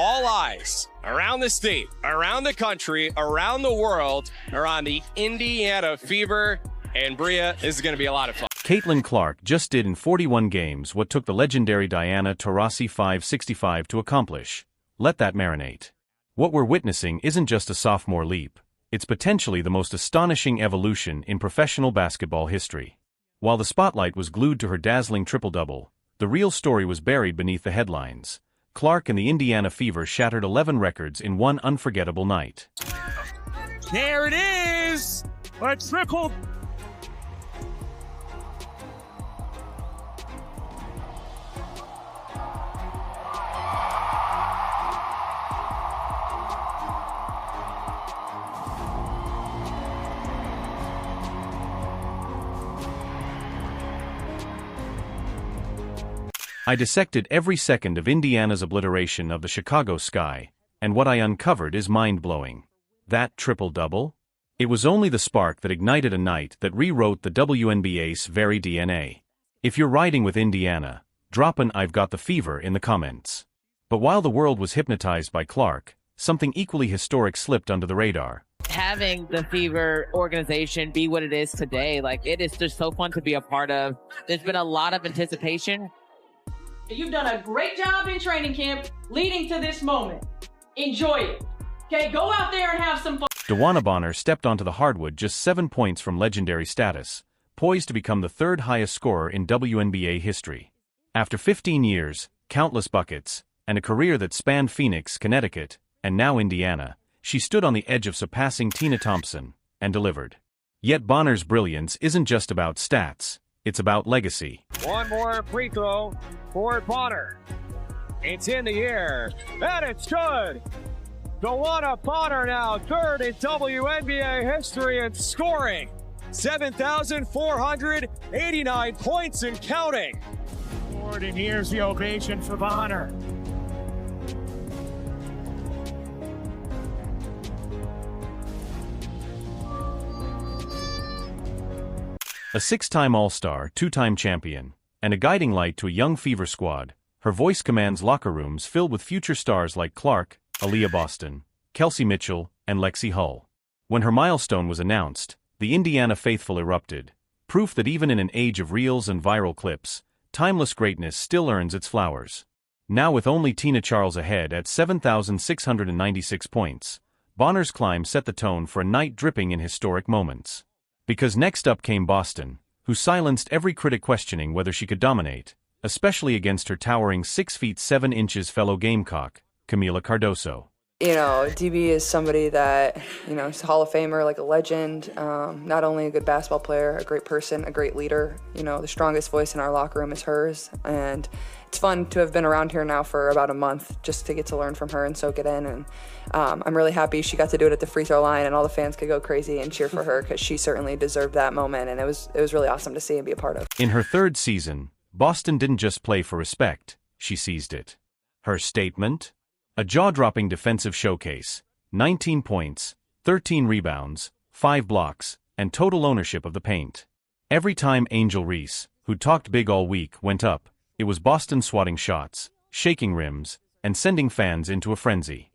All eyes around the state, around the country, around the world are on the Indiana Fever. And Bria, this is going to be a lot of fun. Caitlin Clark just did in 41 games what took the legendary Diana Taurasi 565 to accomplish. Let that marinate. What we're witnessing isn't just a sophomore leap. It's potentially the most astonishing evolution in professional basketball history. While the spotlight was glued to her dazzling triple-double, the real story was buried beneath the headlines. Clark and the Indiana Fever shattered 11 records in one unforgettable night. There it is! A triple. I dissected every second of Indiana's obliteration of the Chicago sky, and what I uncovered is mind-blowing. That triple-double? It was only the spark that ignited a night that rewrote the WNBA's very DNA. If you're riding with Indiana, drop an "I've got the fever" in the comments. But while the world was hypnotized by Clark, something equally historic slipped under the radar. Having the Fever organization be what it is today, it is just so fun to be a part of. There's been a lot of anticipation. You've done a great job in training camp leading to this moment. Enjoy it. Okay, go out there and have some fun. DeWanna Bonner stepped onto the hardwood just 7 points from legendary status, poised to become the third highest scorer in WNBA history. After 15 years, countless buckets, and a career that spanned Phoenix, Connecticut, and now Indiana, she stood on the edge of surpassing Tina Thompson, and delivered. Yet Bonner's brilliance isn't just about stats, it's about legacy. One more free throw for Bonner. It's in the air, and it's good. DeWanna Bonner now third in WNBA history in scoring. 7,489 points and counting. And here's the ovation for Bonner. A 6-time All-Star, 2-time champion, and a guiding light to a young Fever squad, her voice commands locker rooms filled with future stars like Clark, Aaliyah Boston, Kelsey Mitchell, and Lexi Hull. When her milestone was announced, the Indiana faithful erupted, proof that even in an age of reels and viral clips, timeless greatness still earns its flowers. Now with only Tina Charles ahead at 7,696 points, Bonner's climb set the tone for a night dripping in historic moments. Because next up came Boston, who silenced every critic questioning whether she could dominate, especially against her towering 6 feet 7 inches fellow Gamecock, Camila Cardoso. DB is somebody that, is a Hall of Famer, like a legend, not only a good basketball player, a great person, a great leader. The strongest voice in our locker room is hers, and it's fun to have been around here now for about a month just to get to learn from her and soak it in, and I'm really happy she got to do it at the free throw line and all the fans could go crazy and cheer for her because she certainly deserved that moment, and it was really awesome to see and be a part of. In her third season, Boston didn't just play for respect, she seized it. Her statement? A jaw-dropping defensive showcase, 19 points, 13 rebounds, 5 blocks, and total ownership of the paint. Every time Angel Reese, who talked big all week, went up, it was Boston swatting shots, shaking rims, and sending fans into a frenzy.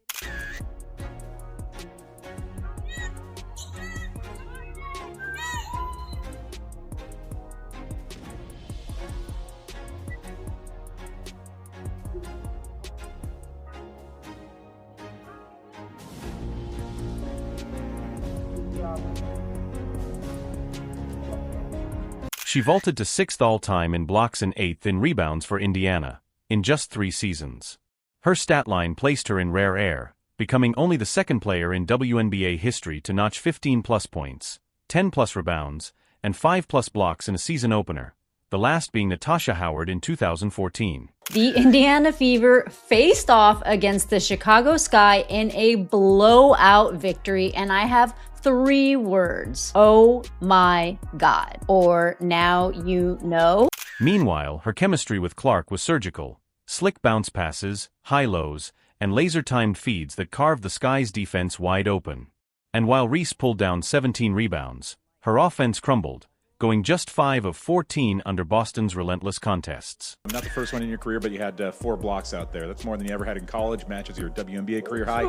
She vaulted to 6th all-time in blocks and 8th in rebounds for Indiana, in just 3 seasons. Her stat line placed her in rare air, becoming only the second player in WNBA history to notch 15-plus points, 10-plus rebounds, and 5-plus blocks in a season opener, the last being Natasha Howard in 2014. The Indiana Fever faced off against the Chicago Sky in a blowout victory, and I have 3 words. Oh my God. Or now you know. Meanwhile, her chemistry with Clark was surgical. Slick bounce passes, high lows, and laser-timed feeds that carved the Sky's defense wide open. And while Reese pulled down 17 rebounds, her offense crumbled, going just 5 of 14 under Boston's relentless contests. Not the first one in your career, but you had 4 blocks out there. That's more than you ever had in college. Matches your WNBA career high.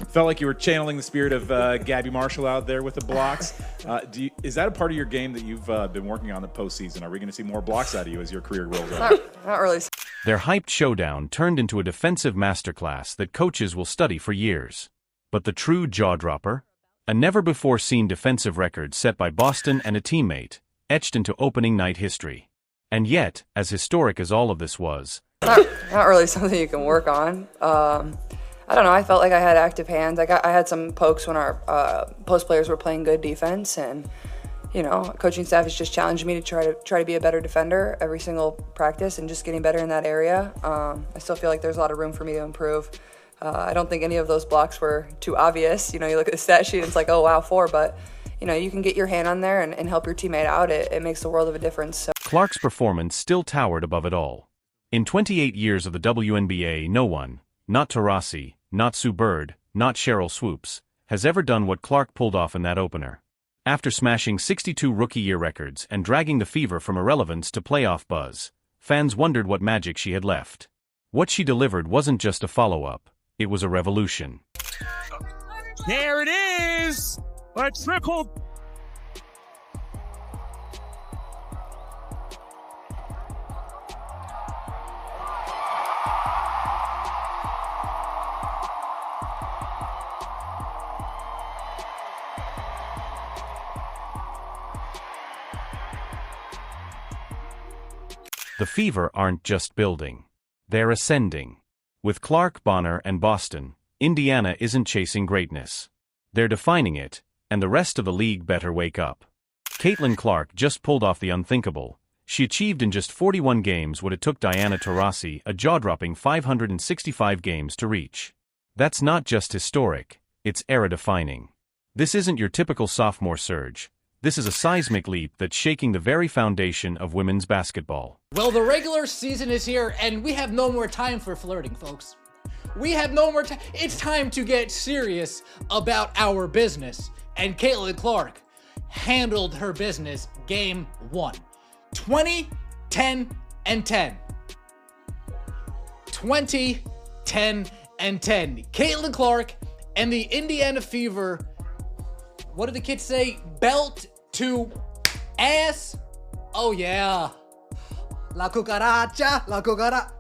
Felt like you were channeling the spirit of Gabby Marshall out there with the blocks. Is that a part of your game that you've been working on the postseason? Are we going to see more blocks out of you as your career rolls on? Not really. Their hyped showdown turned into a defensive masterclass that coaches will study for years. But the true jaw-dropper? A never-before-seen defensive record set by Boston and a teammate, etched into opening night history. And yet, as historic as all of this was, not really something you can work on. I don't know, I felt like I had active hands. I had some pokes when our post players were playing good defense, and coaching staff has just challenged me to try to be a better defender every single practice and just getting better in that area. I still feel like there's a lot of room for me to improve. I don't think any of those blocks were too obvious. You look at the stat sheet and it's like, oh wow, 4, but you can get your hand on there and help your teammate out. It makes the world of a difference. So. Clark's performance still towered above it all. In 28 years of the WNBA, no one, not Taurasi, not Sue Bird, not Cheryl Swoops, has ever done what Clark pulled off in that opener. After smashing 62 rookie-year records and dragging the Fever from irrelevance to playoff buzz, fans wondered what magic she had left. What she delivered wasn't just a follow-up. It was a revolution. There it is! A triple. The Fever aren't just building. They're ascending. With Clark, Bonner, and Boston, Indiana isn't chasing greatness. They're defining it, and the rest of the league better wake up. Caitlin Clark just pulled off the unthinkable. She achieved in just 41 games what it took Diana Taurasi a jaw-dropping 565 games to reach. That's not just historic, it's era-defining. This isn't your typical sophomore surge. This is a seismic leap that's shaking the very foundation of women's basketball. Well, the regular season is here, and we have no more time for flirting, folks. We have no more time. It's time to get serious about our business. And Caitlin Clark handled her business game 1. 20, 10, and 10. 20, 10, and 10. Caitlin Clark and the Indiana Fever, what did the kids say? Belt to ass. Oh yeah. La cucaracha, la cucaracha.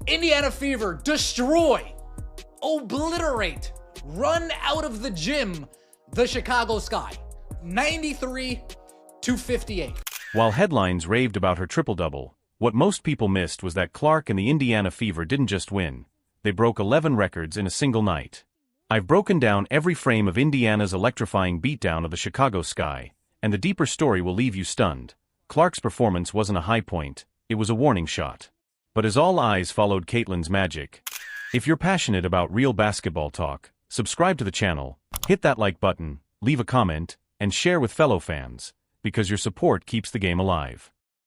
Indiana Fever destroy, obliterate, run out of the gym the Chicago Sky. 93-58. While headlines raved about her triple-double, what most people missed was that Clark and the Indiana Fever didn't just win. They broke 11 records in a single night. I've broken down every frame of Indiana's electrifying beatdown of the Chicago Sky, and the deeper story will leave you stunned. Clark's performance wasn't a high point, it was a warning shot. But as all eyes followed Caitlin's magic, if you're passionate about real basketball talk, subscribe to the channel, hit that like button, leave a comment, and share with fellow fans, because your support keeps the game alive.